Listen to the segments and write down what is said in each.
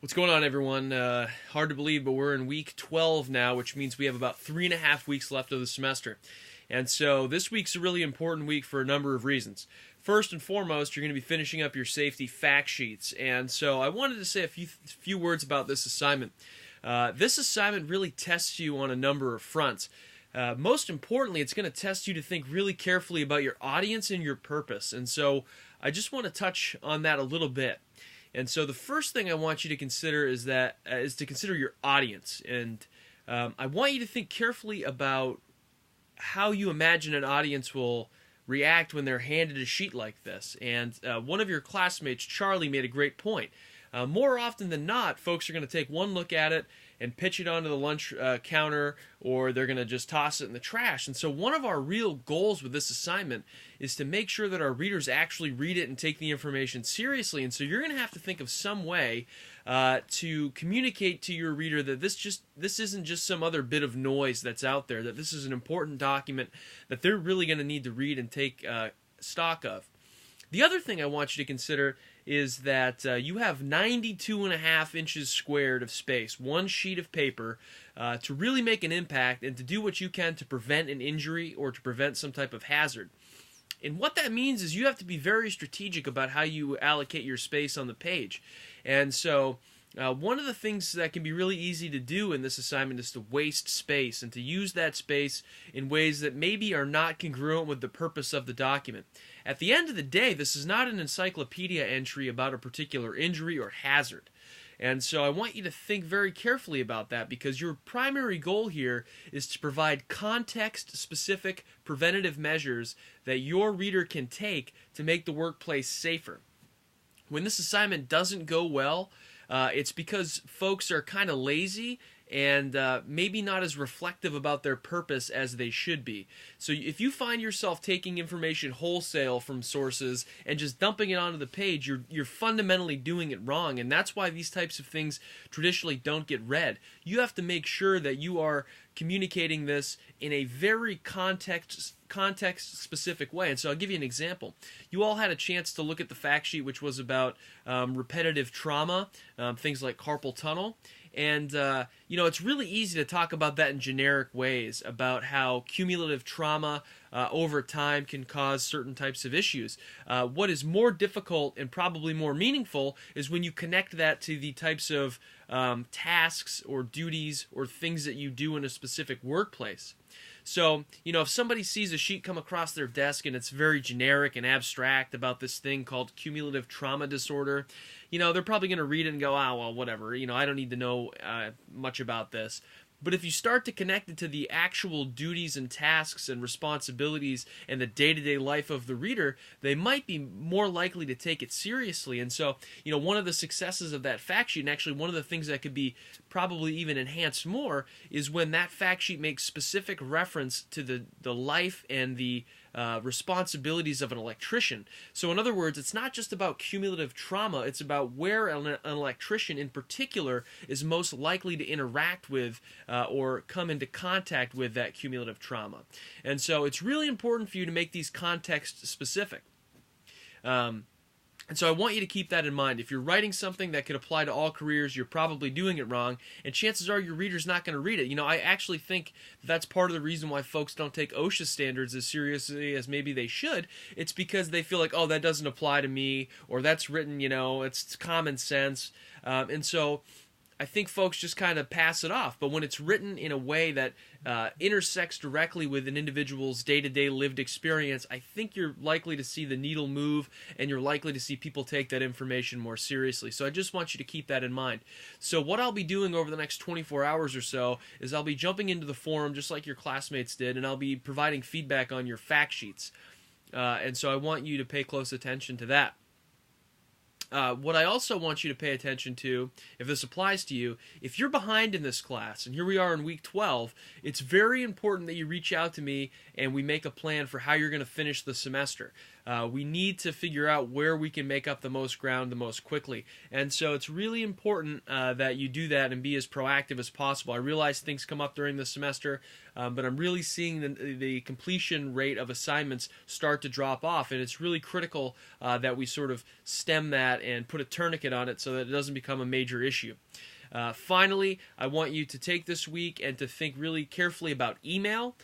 What's going on, everyone? Hard to believe, but we're in week 12 now, which means we have about 3.5 weeks left of the semester. And so this week's a really important week for a number of reasons. First and foremost, you're going to be finishing up your safety fact sheets. And so I wanted to say a few words about this assignment. This assignment really tests you on a number of fronts. Most importantly, it's going to test you to think really carefully about your audience and your purpose. And so I just want to touch on that a little bit. And so the first thing I want you to consider is to consider your audience. And I want you to think carefully about how you imagine an audience will react when they're handed a sheet like this. And one of your classmates, Charlie, made a great point. More often than not, folks are going to take one look at it and pitch it onto the lunch counter, or they're going to just toss it in the trash. And so one of our real goals with this assignment is to make sure that our readers actually read it and take the information seriously. And so you're going to have to think of some way to communicate to your reader that this isn't just some other bit of noise that's out there, that this is an important document that they're really going to need to read and take stock of. The other thing I want you to consider is that you have 92.5 inches squared of space, one sheet of paper, to really make an impact and to do what you can to prevent an injury or to prevent some type of hazard. And what that means is you have to be very strategic about how you allocate your space on the page. And so one of the things that can be really easy to do in this assignment is to waste space and to use that space in ways that maybe are not congruent with the purpose of the document. At the end of the day, this is not an encyclopedia entry about a particular injury or hazard. And so I want you to think very carefully about that, because your primary goal here is to provide context-specific preventative measures that your reader can take to make the workplace safer. When this assignment doesn't go well, it's because folks are kind of lazy and maybe not as reflective about their purpose as they should be. So if you find yourself taking information wholesale from sources and just dumping it onto the page, you're fundamentally doing it wrong, and that's why these types of things traditionally don't get read. You have to make sure that you are communicating this in a very context-specific way. And so I'll give you an example. You all had a chance to look at the fact sheet, which was about repetitive trauma, things like carpal tunnel. And, it's really easy to talk about that in generic ways, about how cumulative trauma over time can cause certain types of issues. What is more difficult and probably more meaningful is when you connect that to the types of tasks or duties or things that you do in a specific workplace. So, if somebody sees a sheet come across their desk and it's very generic and abstract about this thing called cumulative trauma disorder, they're probably going to read it and go, well, whatever, I don't need to know much about this. But if you start to connect it to the actual duties and tasks and responsibilities and the day-to-day life of the reader, they might be more likely to take it seriously. And so, one of the successes of that fact sheet, and actually one of the things that could be probably even enhanced more, is when that fact sheet makes specific reference to the life and the responsibilities of an electrician. So in other words, it's not just about cumulative trauma, it's about where an electrician in particular is most likely to interact with or come into contact with that cumulative trauma. And so it's really important for you to make these context specific. And so I want you to keep that in mind. If you're writing something that could apply to all careers, you're probably doing it wrong, and chances are your reader's not going to read it. I actually think that's part of the reason why folks don't take OSHA standards as seriously as maybe they should. It's because they feel like, oh, that doesn't apply to me, or that's written, it's common sense. And so I think folks just kind of pass it off. But when it's written in a way that intersects directly with an individual's day-to-day lived experience, I think you're likely to see the needle move, and you're likely to see people take that information more seriously. So I just want you to keep that in mind. So what I'll be doing over the next 24 hours or so is I'll be jumping into the forum just like your classmates did, and I'll be providing feedback on your fact sheets. And so I want you to pay close attention to that. What I also want you to pay attention to, if this applies to you, if you're behind in this class, and here we are in week 12, it's very important that you reach out to me and we make a plan for how you're going to finish the semester. We need to figure out where we can make up the most ground the most quickly. And so it's really important that you do that and be as proactive as possible. I realize things come up during the semester, but I'm really seeing the completion rate of assignments start to drop off, and it's really critical that we sort of stem that and put a tourniquet on it so that it doesn't become a major issue. Finally, I want you to take this week and to think really carefully about email.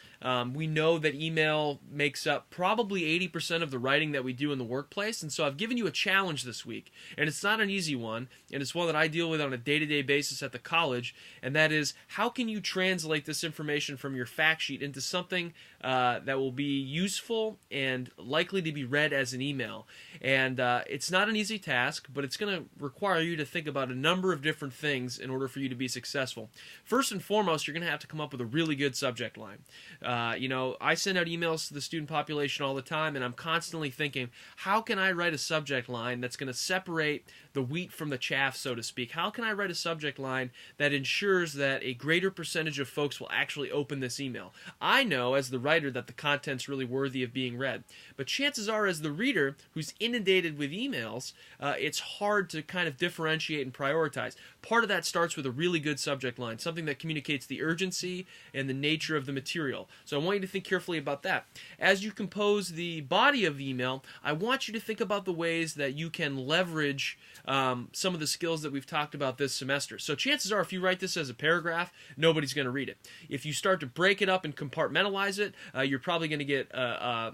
We know that email makes up probably 80% of the writing that we do in the workplace, and so I've given you a challenge this week, and it's not an easy one, and it's one that I deal with on a day-to-day basis at the college, and that is, how can you translate this information from your fact sheet into something that will be useful and likely to be read as an email? And it's not an easy task, but it's going to require you to think about a number of different things in order for you to be successful. First and foremost, you're going to have to come up with a really good subject line. I send out emails to the student population all the time, and I'm constantly thinking, how can I write a subject line that's going to separate the wheat from the chaff, so to speak? How can I write a subject line that ensures that a greater percentage of folks will actually open this email? I know as the writer that the content's really worthy of being read, but chances are as the reader who's inundated with emails, it's hard to kind of differentiate and prioritize. Part of that starts with a really good subject line, something that communicates the urgency and the nature of the material. So I want you to think carefully about that. As you compose the body of the email, I want you to think about the ways that you can leverage some of the skills that we've talked about this semester. So chances are if you write this as a paragraph, nobody's going to read it. If you start to break it up and compartmentalize it, you're probably going to get a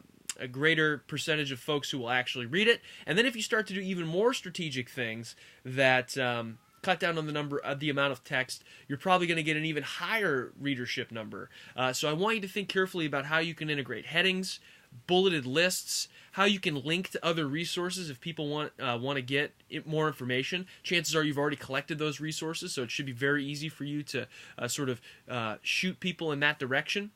greater percentage of folks who will actually read it. And then if you start to do even more strategic things that cut down on the amount of text, you're probably going to get an even higher readership number. So I want you to think carefully about how you can integrate headings, bulleted lists, how you can link to other resources if people want to get more information. Chances are you've already collected those resources, so it should be very easy for you to sort of shoot people in that direction.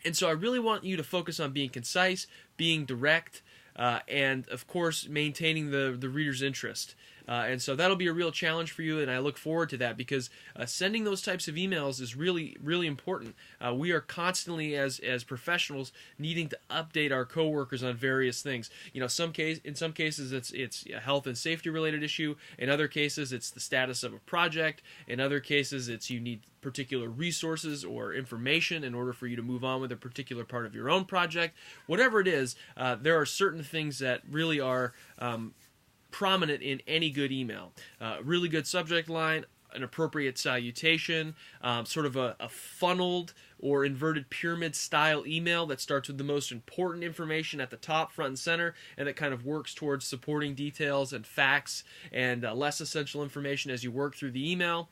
And so I really want you to focus on being concise, being direct, and of course maintaining the reader's interest. And so that'll be a real challenge for you, and I look forward to that because sending those types of emails is really, really important. We are constantly, as professionals, needing to update our coworkers on various things. In some cases, it's a health and safety related issue. In other cases, it's the status of a project. In other cases, it's you need particular resources or information in order for you to move on with a particular part of your own project. Whatever it is, there are certain things that really are prominent in any good email. Really good subject line, an appropriate salutation, sort of a funneled or inverted pyramid style email that starts with the most important information at the top, front and center, and that kind of works towards supporting details and facts and less essential information as you work through the email.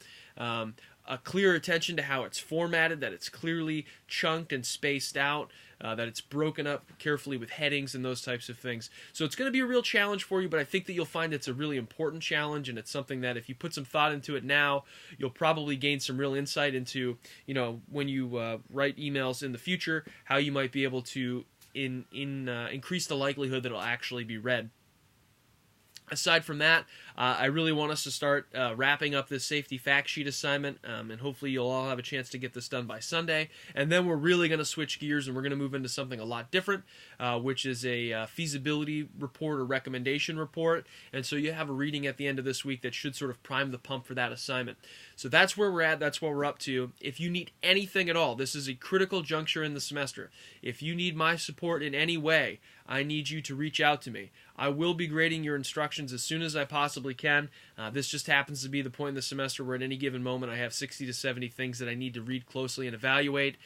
A clear attention to how it's formatted, that it's clearly chunked and spaced out, that it's broken up carefully with headings and those types of things. So it's going to be a real challenge for you, but I think that you'll find it's a really important challenge, and it's something that if you put some thought into it now, you'll probably gain some real insight into, when you write emails in the future, how you might be able to increase the likelihood that it'll actually be read. Aside from that, I really want us to start wrapping up this safety fact sheet assignment, and hopefully you'll all have a chance to get this done by Sunday. And then we're really going to switch gears and we're going to move into something a lot different, which is a feasibility report or recommendation report. And so you have a reading at the end of this week that should sort of prime the pump for that assignment. So that's where we're at. That's what we're up to. If you need anything at all, this is a critical juncture in the semester. If you need my support in any way, I need you to reach out to me. I will be grading your instructions as soon as I possibly can. This just happens to be the point in the semester where at any given moment I have 60 to 70 things that I need to read closely and evaluate.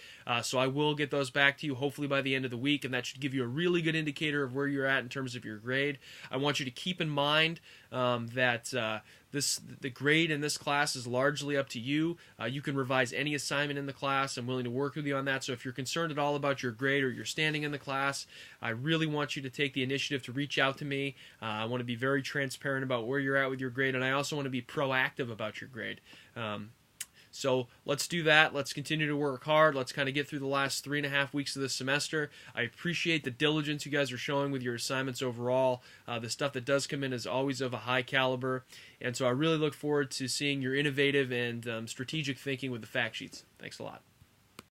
So I will get those back to you hopefully by the end of the week, and that should give you a really good indicator of where you're at in terms of your grade. I want you to keep in mind that the grade in this class is largely up to you. You can revise any assignment in the class. I'm willing to work with you on that. So if you're concerned at all about your grade or your standing in the class, I really want you to take the initiative to reach out to me. I want to be very transparent about where you're at with your grade, and I also want to be proactive about your grade. So let's do that. Let's continue to work hard. Let's kind of get through the last 3.5 weeks of this semester. I appreciate the diligence you guys are showing with your assignments overall. The stuff that does come in is always of a high caliber. And so I really look forward to seeing your innovative and strategic thinking with the fact sheets. Thanks a lot.